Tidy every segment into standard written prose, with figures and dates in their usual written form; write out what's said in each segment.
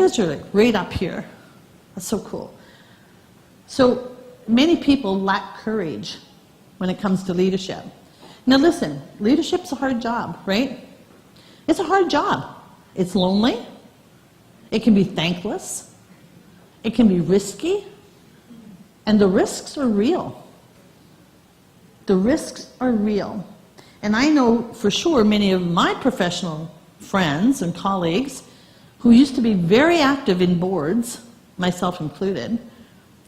guys are like right up here. That's so cool. So many people lack courage when it comes to leadership. Now listen, leadership's a hard job, right? It's a hard job. It's lonely. It can be thankless. It can be risky. And the risks are real. The risks are real. And I know for sure many of my professional friends and colleagues who used to be very active in boards, myself included,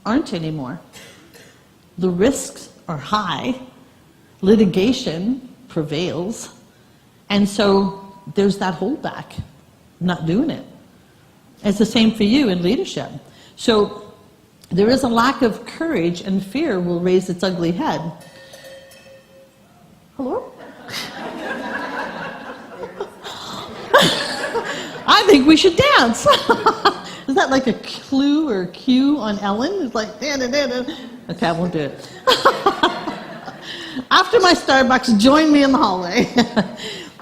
aren't anymore. The risks are high. Litigation prevails. And so there's that holdback. I'm not doing it. It's the same for you in leadership. So there is a lack of courage, and fear will raise its ugly head. Hello? I think we should dance. Is that like a clue or cue on Ellen? It's like, da, da, da, da. Okay, I won't do it. After my Starbucks, join me in the hallway.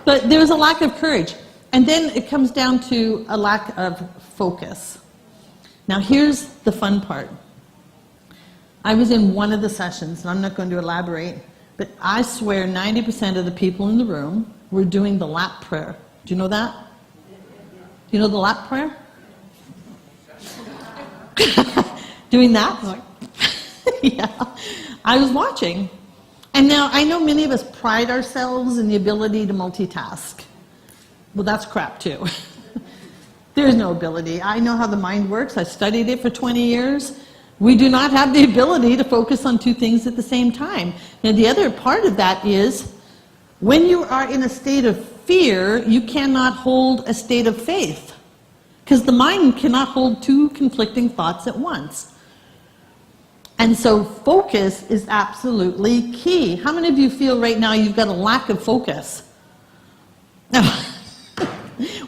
But there's a lack of courage. And then it comes down to a lack of focus. Now here's the fun part. I was in one of the sessions, and I'm not going to elaborate, but I swear 90% of the people in the room were doing the lap prayer. Do you know that? Do you know the lap prayer? Doing that? Like, yeah. I was watching. And now I know many of us pride ourselves in the ability to multitask. Well, that's crap too. There's no ability. I know how the mind works. I studied it for 20 years. We do not have the ability to focus on two things at the same time. Now, the other part of that is when you are in a state of fear, you cannot hold a state of faith, because the mind cannot hold two conflicting thoughts at once. And so focus is absolutely key. How many of you feel right now you've got a lack of focus?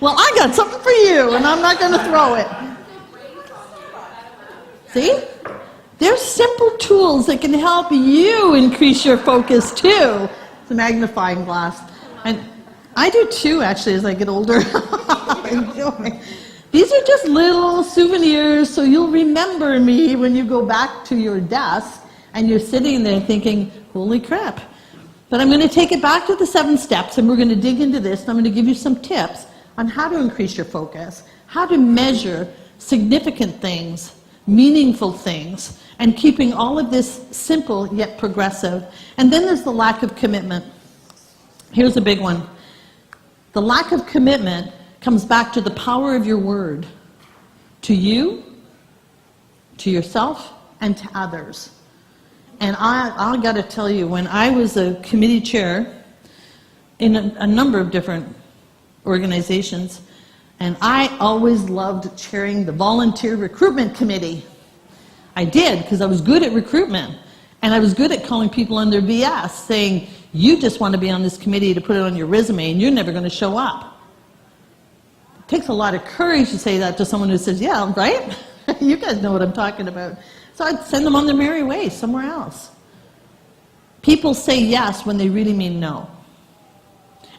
Well, I got something for you, and I'm not going to throw it. See? There's simple tools that can help you increase your focus too. It's a magnifying glass. And I do too, actually, as I get older. These are just little souvenirs, so you'll remember me when you go back to your desk and you're sitting there thinking, holy crap. But I'm going to take it back to the 7 steps, and we're going to dig into this, and I'm going to give you some tips on how to increase your focus, how to measure significant things, meaningful things, and keeping all of this simple yet progressive. And then there's the lack of commitment. Here's a big one. The lack of commitment comes back to the power of your word, to you, to yourself, and to others. And I got to tell you, when I was a committee chair in a number of different organizations, and I always loved chairing the volunteer recruitment committee. I did, because I was good at recruitment, and I was good at calling people on their BS, saying, you just want to be on this committee to put it on your resume, and you're never going to show up. It takes a lot of courage to say that to someone who says, yeah, right? You guys know what I'm talking about. So I'd send them on their merry way somewhere else. People say yes when they really mean no.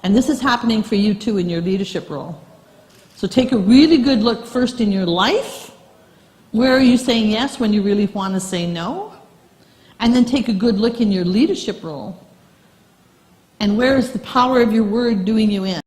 And this is happening for you too in your leadership role. So take a really good look first in your life. Where are you saying yes when you really want to say no? And then take a good look in your leadership role. And where is the power of your word doing you in?